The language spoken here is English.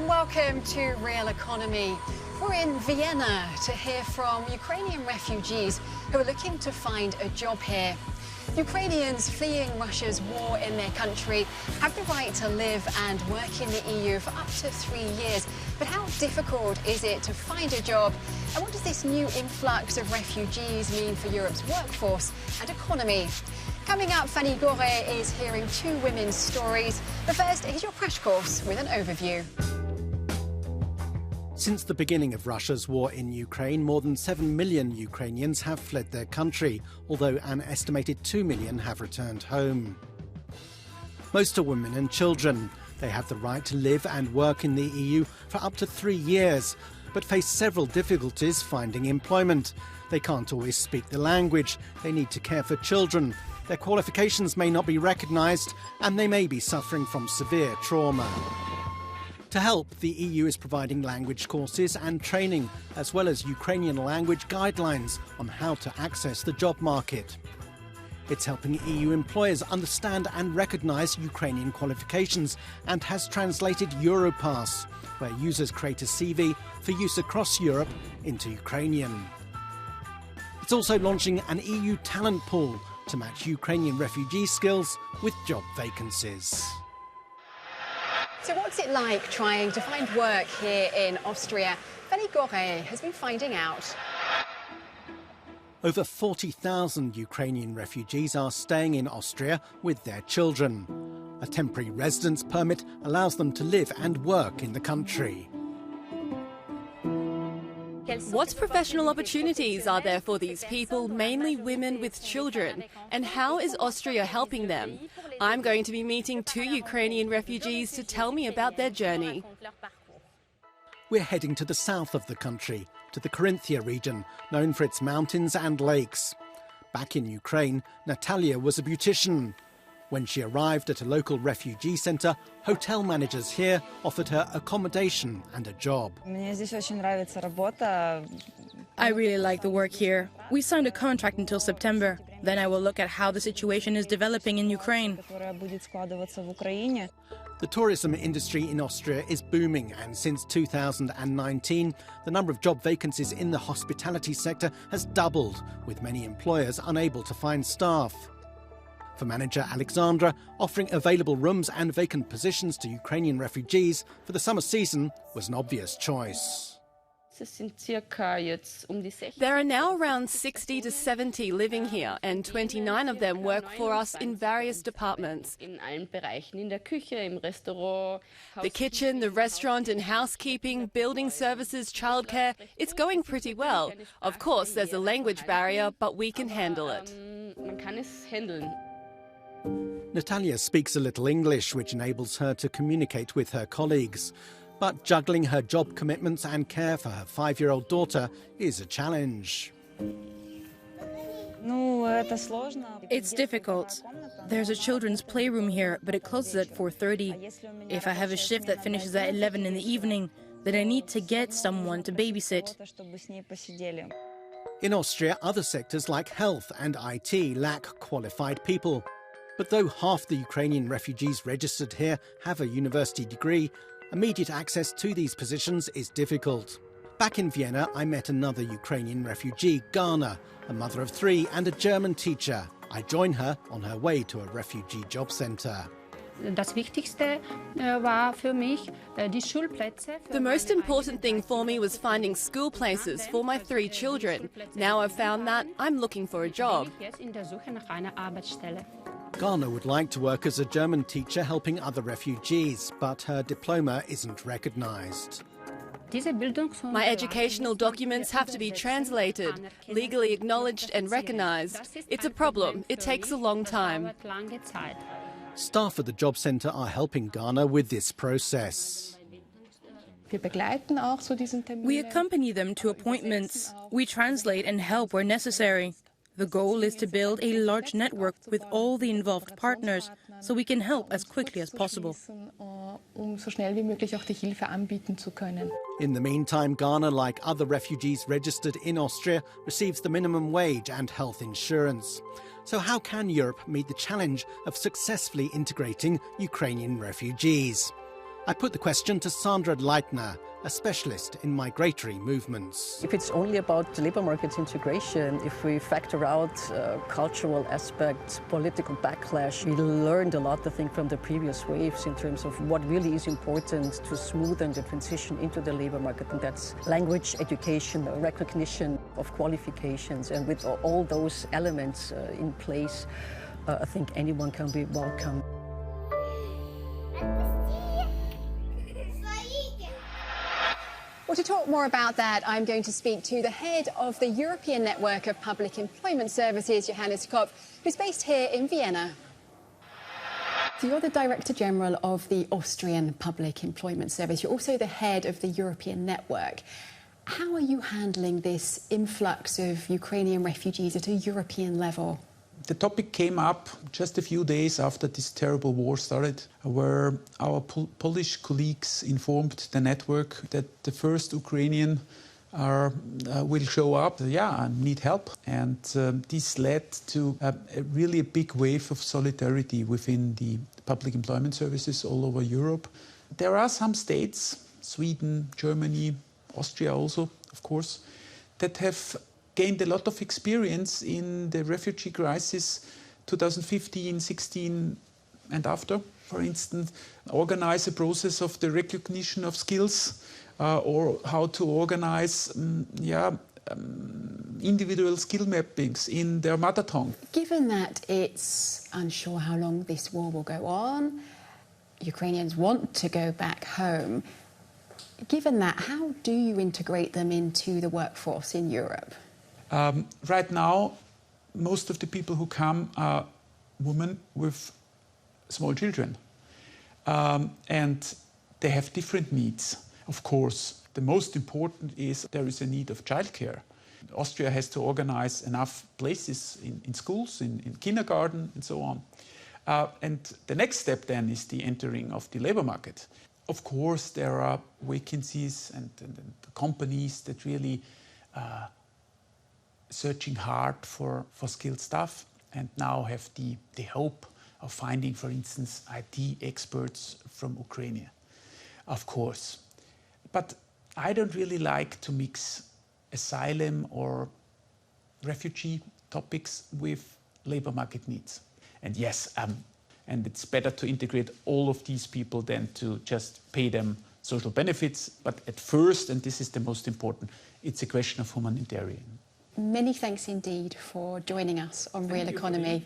Welcome to Realeconomy. We're in Vienna to hear from Ukrainian refugees who are looking to find a job here. Ukrainians fleeing Russia's war in their country have the right to live and work in the EU for up to 3 years. But how difficult is it to find a job? And what does this new influx of refugees mean for Europe's workforce and economy? Coming up, Fanny Gore is hearing two women's stories. But first, here's your crash course with an overview. Since the beginning of Russia's war in Ukraine, more than 7 million Ukrainians have fled their country, although an estimated 2 million have returned home. Most are women and children. They have the right to live and work in the EU for up to 3 years, but face several difficulties finding employment. They can't always speak the language. They need to care for children. Their qualifications may not be recognised, and they may be suffering from severe trauma. To help, the EU is providing language courses and training, as well as Ukrainian language guidelines on how to access the job market. It's helping EU employers understand and recognise Ukrainian qualifications and has translated Europass, where users create a CV for use across Europe into Ukrainian. It's also launching an EU talent pool to match Ukrainian refugee skills with job vacancies. So what's it like trying to find work here in Austria? Fanny Gore has been finding out. Over 40,000 Ukrainian refugees are staying in Austria with their children. A temporary residence permit allows them to live and work in the country. What professional opportunities are there for these people, mainly women with children? And how is Austria helping them? I'm going to be meeting two Ukrainian refugees to tell me about their journey. We're heading to the south of the country, to the Carinthia region, known for its mountains and lakes. Back in Ukraine, Natalia was a beautician. When she arrived at a local refugee centre, hotel managers here offered her accommodation and a job. I really like the work here. We signed a contract until September. Then I will look at how the situation is developing in Ukraine. The tourism industry in Austria is booming, and since 2019, the number of job vacancies in the hospitality sector has doubled, with many employers unable to find staff. For manager Alexandra, offering available rooms and vacant positions to Ukrainian refugees for the summer season was an obvious choice. There are now around 60 to 70 living here, and 29 of them work for us in various departments. The kitchen, the restaurant and housekeeping, building services, childcare, it's going pretty well. Of course, there's a language barrier, but we can handle it. Natalia speaks a little English, which enables her to communicate with her colleagues. But juggling her job commitments and care for her 5-year-old daughter is a challenge. It's difficult. There's a children's playroom here, but it closes at 4:30. If I have a shift that finishes at 11 in the evening, then I need to get someone to babysit. In Austria, other sectors like health and IT lack qualified people. But though half the Ukrainian refugees registered here have a university degree, immediate access to these positions is difficult. Back in Vienna, I met another Ukrainian refugee, Ghana, a mother of 3 and a German teacher. I join her on her way to a refugee job centre. The most important thing for me was finding school places for my 3 children. Now I've found that, I'm looking for a job. Ghana would like to work as a German teacher helping other refugees, but her diploma isn't recognised. My educational documents have to be translated, legally acknowledged and recognised. It's a problem. It takes a long time. Staff at the job centre are helping Ghana with this process. We accompany them to appointments. We translate and help where necessary. The goal is to build a large network with all the involved partners so we can help as quickly as possible. So schnell wie möglich auch die Hilfe anbieten zu können. In the meantime, Ghana, like other refugees registered in Austria, receives the minimum wage and health insurance. So how can Europe meet the challenge of successfully integrating Ukrainian refugees? I put the question to Sandra Leitner, a specialist in migratory movements. If it's only about the labour market integration, if we factor out cultural aspects, political backlash, we learned a lot, I think, from the previous waves in terms of what really is important to smoothen the transition into the labour market, and that's language, education, recognition of qualifications, and with all those elements in place, I think anyone can be welcome. Well, to talk more about that, I'm going to speak to the head of the European Network of Public Employment Services, Johannes Kopp, who's based here in Vienna. So you're the Director General of the Austrian Public Employment Service. You're also the head of the European Network. How are you handling this influx of Ukrainian refugees at a European level? The topic came up just a few days after this terrible war started, where our Polish colleagues informed the network that the first Ukrainian will show up, and need help. And this led to a really big wave of solidarity within the public employment services all over Europe. There are some states, Sweden, Germany, Austria also, of course, that have gained a lot of experience in the refugee crisis 2015, 16 and after. For instance, organize a process of the recognition of skills or how to organize individual skill mappings in their mother tongue. Given that it's unsure how long this war will go on, Ukrainians want to go back home. Given that, how do you integrate them into the workforce in Europe? Right now, most of the people who come are women with small children. And they have different needs. Of course, the most important is there is a need of childcare. Austria has to organize enough places in schools, in kindergarten, and so on. And the next step then is the entering of the labor market. Of course, there are vacancies and companies that really searching hard for skilled staff and now have the hope of finding, for instance, IT experts from Ukraine, of course. But I don't really like to mix asylum or refugee topics with labor market needs. And yes, and it's better to integrate all of these people than to just pay them social benefits. But at first, and this is the most important, it's a question of humanitarian. Many thanks indeed for joining us on Realeconomy.